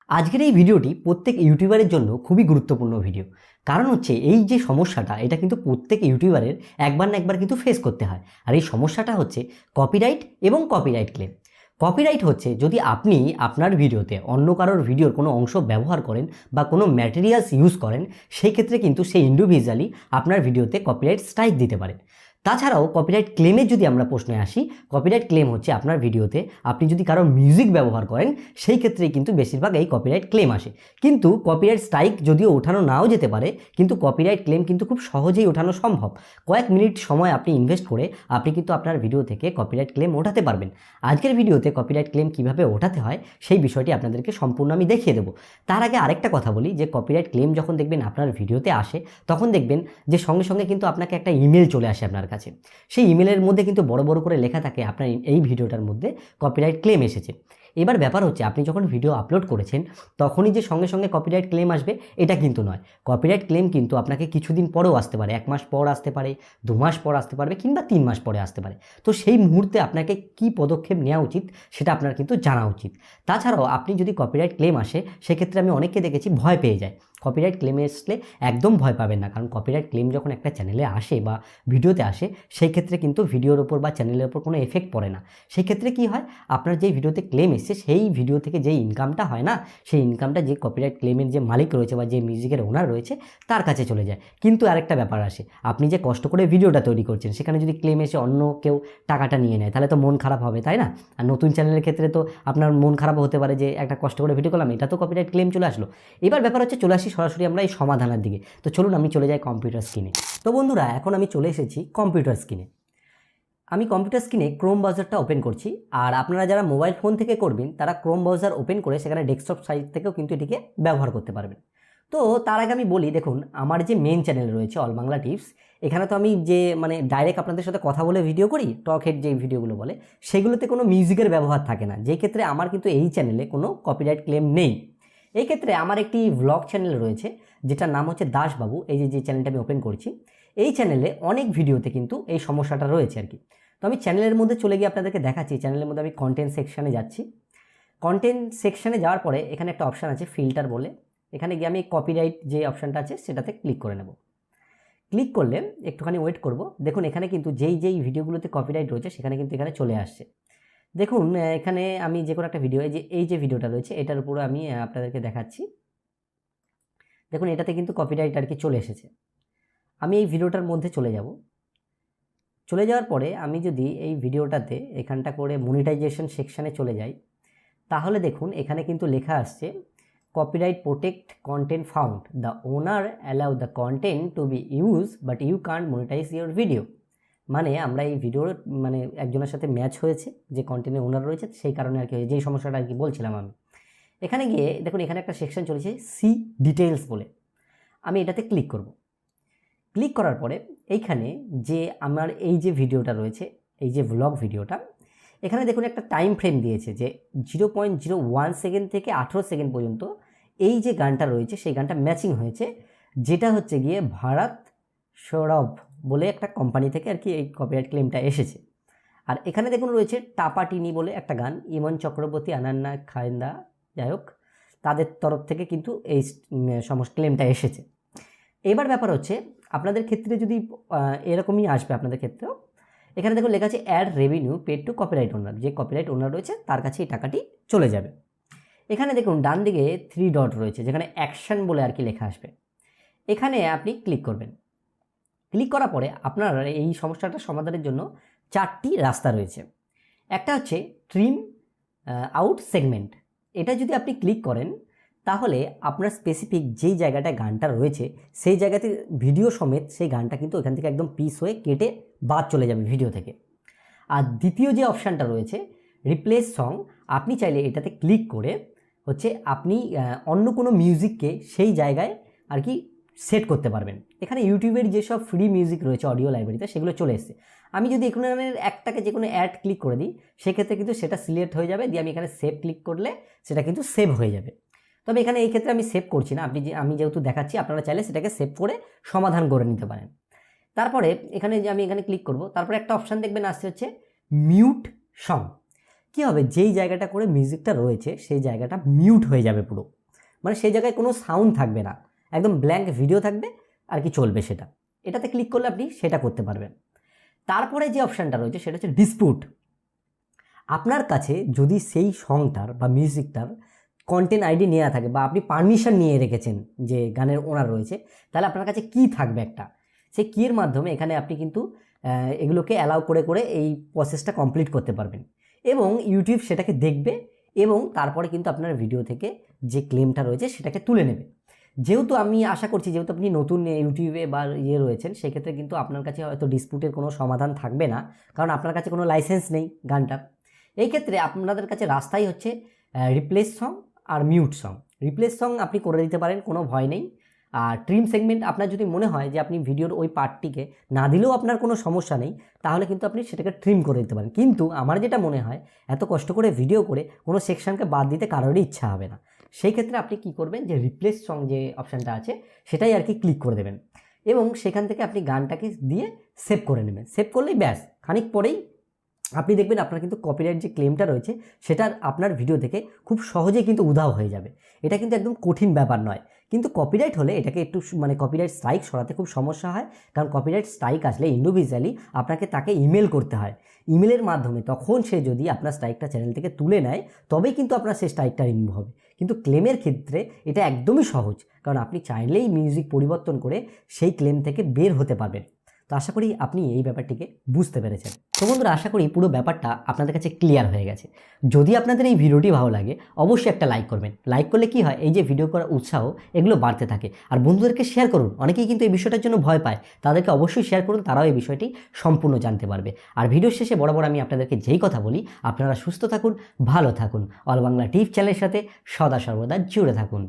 আজকের এই ভিডিওটি প্রত্যেক ইউটিউবারের জন্য খুবই গুরুত্বপূর্ণ ভিডিও। কারণ হচ্ছে এই যে সমস্যাটা, এটা কিন্তু প্রত্যেক ইউটিউবারের একবার না একবার কিন্তু ফেস করতে হয়। আর এই সমস্যাটা হচ্ছে কপিরাইট এবং কপিরাইট ক্লেম। কপিরাইট হচ্ছে যদি আপনি আপনার ভিডিওতে অন্য কারোর ভিডিওর কোনো অংশ ব্যবহার করেন বা কোনো ম্যাটেরিয়ালস ইউজ করেন, সেই ক্ষেত্রে কিন্তু সেই ইন্ডিভিজুয়ালি আপনার ভিডিওতে কপিরাইট স্ট্রাইক দিতে পারে। তাছাড়াও কপিরাইট ক্লেমের যদি আমরা প্রশ্নে আসি, কপিরাইট ক্লেম হচ্ছে আপনার ভিডিওতে আপনি যদি কারো মিউজিক ব্যবহার করেন, সেই ক্ষেত্রেই কিন্তু বেশিরভাগ এই কপিরাইট ক্লেম আসে। কিন্তু কপিরাইট স্ট্রাইক যদিও ওঠানো নাও যেতে পারে, কিন্তু কপিরাইট ক্লেম কিন্তু খুব সহজেই ওঠানো সম্ভব। কয়েক মিনিট সময় আপনি ইনভেস্ট করে আপনি কিন্তু আপনার ভিডিও থেকে কপিরাইট ক্লেম ওঠাতে পারবেন। আজকের ভিডিওতে কপিরাইট ক্লেম কিভাবে ওঠাতে হয় সেই বিষয়টি আপনাদেরকে সম্পূর্ণ আমি দেখিয়ে দেবো। তার আগে আরেকটা কথা বলি যে কপিরাইট ক্লেম যখন দেখবেন আপনার ভিডিওতে আসে, তখন দেখবেন যে সঙ্গে সঙ্গে কিন্তু আপনাকে একটা ইমেল চলে আসে আপনার কাছে। সেই ইমেলের মধ্যে কিন্তু বড় বড় করে লেখা থাকে আপনার এই ভিডিওটার মধ্যে কপিরাইট ক্লেম এসেছে। এবার ব্যাপার হচ্ছে আপনি যখন ভিডিও আপলোড করেছেন তখনই যে সঙ্গে সঙ্গে কপিরাইট ক্লেম আসবে এটা কিন্তু নয়। কপিরাইট ক্লেম কিন্তু আপনাকে কিছুদিন পরেও আসতে পারে, 1 মাস পর আসতে পারে, 2 মাস পর আসতে পারবে, কিংবা 3 মাস পরে আসতে পারে। তো সেই মুহূর্তে আপনাকে কি পদক্ষেপ নেওয়া উচিত সেটা আপনার কিন্তু জানা উচিত। তাছাড়াও আপনি যদি কপিরাইট ক্লেম আসে, সেক্ষেত্রে আমি অনেককে দেখেছি ভয় পেয়ে যায়। কপিরাইট ক্লেমে আসলে একদম ভয় পাবেন না, কারণ কপিরাইট ক্লেম যখন একটা চ্যানেলে আসে বা ভিডিওতে আসে, সেই ক্ষেত্রে কিন্তু ভিডিওর ওপর বা চ্যানেলের ওপর কোনো এফেক্ট পড়ে না। সেই ক্ষেত্রে কি হয়, আপনার যেই ভিডিওতে ক্লেম এসছে সেই ভিডিও থেকে যেই ইনকামটা হয় না, সেই ইনকামটা যে কপিরাইট ক্লেমের যে মালিক রয়েছে বা যে মিউজিকের ওনার রয়েছে তার কাছে চলে যায়। কিন্তু আরেকটা ব্যাপার আসে, আপনি যে কষ্ট করে ভিডিওটা তৈরি করছেন সেখানে যদি ক্লেম এসে অন্য কেউ টাকাটা নিয়ে নেয়, তাহলে তো মন খারাপ হবে, তাই না? আর নতুন চ্যানেলের ক্ষেত্রে তো আপনার মন খারাপ হতে পারে যে একটা কষ্ট করে ভিডিও করলাম, এটা তো কপিরাইট ক্লেম চলে আসলো। এবার ব্যাপার হচ্ছে চলে আসি সরাসরি আমরা এই সমাধানের দিকে। তো চলুন আমি চলে যাই কম্পিউটার স্ক্রিনে। তো বন্ধুরা, এখন আমি চলে এসেছি কম্পিউটার স্ক্রিনে। আমি কম্পিউটার স্ক্রিনে ক্রোম ব্রাউজারটা ওপেন করছি। আর আপনারা যারা মোবাইল ফোন থেকে করবেন তারা ক্রোম ব্রাউজার ওপেন করে সেখানে ডেস্কটপ সাইট থেকেও কিন্তু এটিকে ব্যবহার করতে পারবেন। তো তার আগে আমি বলি, দেখুন আমার যে মেন চ্যানেল রয়েছে অল বাংলা টিপস, এখানে তো আমি যে ডাইরেক্ট আপনাদের সাথে কথা বলে ভিডিও করি, টক হেড যে ভিডিওগুলো বলে, সেগুলোতে কোনো মিউজিকের ব্যবহার থাকে না, যেই ক্ষেত্রে আমার কিন্তু এই চ্যানেলে কোনো কপিরাইট ক্লেম নেই। এই ক্ষেত্রে আমার একটি ভ্লগ চ্যানেল রয়েছে যেটার নাম হচ্ছে দাসবাবু। এই যে চ্যানেলটা আমি ওপেন করছি, এই চ্যানেলে অনেক ভিডিওতে কিন্তু এই সমস্যাটা রয়েছে আর কি। তো আমি চ্যানেলের মধ্যে চলে গিয়ে আপনাদেরকে দেখাচ্ছি। চ্যানেলের মধ্যে আমি কন্টেন্ট সেকশানে যাচ্ছি। কন্টেন্ট সেকশানে যাওয়ার পরে এখানে একটা অপশান আছে ফিল্টার বলে, এখানে গিয়ে আমি কপিরাইট যে অপশানটা আছে সেটাতে ক্লিক করে নেব। ক্লিক করলে একটুখানি ওয়েট করব। দেখুন এখানে কিন্তু যেই ভিডিওগুলোতে কপিরাইট রয়েছে সেখানে কিন্তু এখানে চলে আসছে। দেখুন এখানে আমি যে কোনো একটা ভিডিও, এই যে ভিডিওটা রয়েছে এটার উপরে আমি আপনাদেরকে দেখাচ্ছি। দেখুন এটাতে কিন্তু কপিরাইট আর কি চলে এসেছে। আমি এই ভিডিওটার মধ্যে চলে যাব। চলে যাওয়ার পরে আমি যদি এই ভিডিওটাতে এখানটা করে মনিটাইজেশন সেকশানে চলে যাই, তাহলে দেখুন এখানে কিন্তু লেখা আসছে copyright protect content found, the owner allow the content to be use but you can't monetise your video. মানে আমরা এই ভিডিওর একজনের সাথে ম্যাচ হয়েছে, যে কন্টেন্টের ওনার রয়েছে, সেই কারণে আর কি যেই সমস্যাটা আর কি বলছিলাম আমি। এখানে গিয়ে দেখুন এখানে একটা সেকশন চলেছে সি ডিটেলস বলে, আমি এটাতে ক্লিক করব। ক্লিক করার পরে এইখানে যে আমার এই যে ভিডিওটা রয়েছে, এই যে ভ্লগ ভিডিওটা, এখানে দেখুন একটা টাইম ফ্রেম দিয়েছে যে 0.01 সেকেন্ড থেকে 18 সেকেন্ড পর্যন্ত এই যে গানটা রয়েছে সেই গানটা ম্যাচিং হয়েছে, যেটা হচ্ছে গিয়ে ভারত সৌরভ বলে একটা কোম্পানি থেকে আর কি এই কপিরাইট ক্লেমটা এসেছে। আর এখানে দেখুন রয়েছে টাপাটিনি বলে একটা গান, ইমন চক্রবর্তী, আনান্না খায়েন্দা, যাই হোক তাদের তরফ থেকে কিন্তু এই সমস্ত ক্লেমটা এসেছে। এবার ব্যাপার হচ্ছে আপনাদের ক্ষেত্রে যদি এরকমই আসবে আপনাদের ক্ষেত্রেও, এখানে দেখুন লেখা আছে ad revenue paid to copyright owner, যে কপিরাইট ওনার রয়েছে তার কাছে এই টাকাটি চলে যাবে। এখানে দেখুন ডান দিকে 3 ডট রয়েছে যেখানে অ্যাকশন বলে আর কি লেখা আসবে, এখানে আপনি ক্লিক করবেন। ক্লিক করার পরে আপনার এই সমস্যাটা সমাধানের জন্য 4টি রাস্তা রয়েছে। একটা হচ্ছে ট্রিম আউট সেগমেন্ট, এটা যদি আপনি ক্লিক করেন তাহলে আপনার স্পেসিফিক যেই জায়গাটায় গানটা রয়েছে সেই জায়গাতে ভিডিও সমেত সেই গানটা কিন্তু এখান থেকে একদম পিস হয়ে কেটে বাদ চলে যাবে ভিডিও থেকে। আর দ্বিতীয় যে অপশানটা রয়েছে রিপ্লেস সং, আপনি চাইলে এটাতে ক্লিক করে হচ্ছে আপনি অন্য কোনো মিউজিককে সেই জায়গায় আর কি সেট করতে পারবেন। এখানে ইউটিউবের যেসব ফ্রি মিউজিক রয়েছে অডিও লাইব্রেরিতে সেগুলো চলে এসেছে। আমি যদি এখানে একটাকে যে কোনো অ্যাড ক্লিক করে দিই সেক্ষেত্রে কিন্তু সেটা সিলেক্ট হয়ে যাবে, দিয়ে আমি এখানে সেভ ক্লিক করলে সেটা কিন্তু সেভ হয়ে যাবে। তবে এখানে এই ক্ষেত্রে আমি সেভ করছি না, আমি যেহেতু দেখাচ্ছি আপনারা চাইলে সেটাকে সেভ করে সমাধান করে নিতে পারেন। তারপরে এখানে যে আমি এখানে ক্লিক করব, তারপরে একটা অপশান দেখবেন আসছে হচ্ছে মিউট সং। কী হবে, যেই জায়গাটা করে মিউজিকটা রয়েছে সেই জায়গাটা মিউট হয়ে যাবে পুরো। মানে সেই জায়গায় কোনো সাউন্ড থাকবে না, একদম ব্ল্যাঙ্ক ভিডিও থাকবে আর কি চলবে সেটা। এটাতে ক্লিক করলে আপনি সেটা করতে পারবেন। তারপরে যে অপশানটা রয়েছে সেটা হচ্ছে ডিসপুট। আপনার কাছে যদি সেই সংটার বা মিউজিকটার কন্টেন্ট আইডি নেওয়া থাকে বা আপনি পারমিশন নিয়ে রেখেছেন যে গানের ওনার রয়েছে, তাহলে আপনার কাছে কি থাকবে একটা, সেই কিয়ের মাধ্যমে এখানে আপনি কিন্তু এগুলোকে অ্যালাউ করে করে এই প্রসেসটা কমপ্লিট করতে পারবেন এবং ইউটিউব সেটাকে দেখবে এবং তারপরে কিন্তু আপনার ভিডিও থেকে যে ক্লেমটা রয়েছে সেটাকে তুলে নেবে। যেহেতু আমি আশা করছি যেহেতু আপনি নতুন ইউটিউবে বা রয়েছেন, সেক্ষেত্রে কিন্তু আপনার কাছে হয়তো ডিসপুটের কোনো সমাধান থাকবে না, কারণ আপনার কাছে কোনো লাইসেন্স নেই গানটার। এই ক্ষেত্রে আপনাদের কাছে রাস্তাই হচ্ছে রিপ্লেস সং আর মিউট সং। রিপ্লেস সং আপনি করে দিতে পারেন, কোনো ভয় নেই। আর ট্রিম সেগমেন্ট আপনার যদি মনে হয় যে আপনি ভিডিওর ওই পার্টটিকে না দিলেও আপনার কোনো সমস্যা নেই, তাহলে কিন্তু আপনি সেটাকে ট্রিম করে দিতে পারেন। কিন্তু আমার যেটা মনে হয়, এত কষ্ট করে ভিডিও করে কোনো সেকশনকে বাদ দিতে কারোরই ইচ্ছা হবে না। সেই ক্ষেত্রে আপনি কি করবেন, যে রিপ্লেস সং যে অপশানটা আছে সেটাই আর কি ক্লিক করে দেবেন এবং সেখান থেকে আপনি গানটাকে দিয়ে সেভ করে নেবেন। সেভ করলেই ব্যাস, খানিক পরেই আপনি দেখবেন আপনার কিন্তু কপিরাইট যে ক্লেমটা রয়েছে সেটা আপনার ভিডিও থেকে খুব সহজেই কিন্তু উধাও হয়ে যাবে। এটা কিন্তু একদম কঠিন ব্যাপার নয়, কিন্তু কপিরাইট হলে এটাকে একটু মানে কপিরাইট স্ট্রাইক সরাতে খুব সমস্যা হয়, কারণ কপিরাইট স্ট্রাইক আসলে ইন্ডিভিজুয়ালি আপনাকে তাকে ইমেল করতে হয়। ইমেলের মাধ্যমে তখন সে যদি আপনার স্ট্রাইকটা চ্যানেল থেকে তুলে নেয় তবেই কিন্তু আপনার সেই স্ট্রাইকটা রিমুভ হবে। কিন্তু ক্লেমের ক্ষেত্রে এটা একদমই সহজ, কারণ আপনি চাইলেই মিউজিক পরিবর্তন করে সেই ক্লেম থেকে বের হতে পারবেন। তো আশা করি আপনি এই ব্যাপারটিকে বুঝতে পেরেছেন। তো বন্ধুরা, আশা করি পুরো ব্যাপারটা আপনাদের কাছে ক্লিয়ার হয়ে গেছে। যদি আপনাদের এই ভিডিওটি ভালো লাগে অবশ্যই একটা লাইক করবেন। লাইক করলে কি হয়, এই যে ভিডিও করার উৎসাহ এগুলো বাড়তে থাকে। আর বন্ধুদেরকে শেয়ার করুন, অনেকেই কিন্তু এই বিষয়টার জন্য ভয় পায়, তাদেরকে অবশ্যই শেয়ার করুন, তারাও এই বিষয়টি সম্পূর্ণ জানতে পারবে। আর ভিডিওর শেষে বরাবর আমি আপনাদেরকে যেই কথা বলি, আপনারা সুস্থ থাকুন, ভালো থাকুন, অল বাংলা টিপস চ্যানেলের সাথে সদা সর্বদা জুড়ে থাকুন।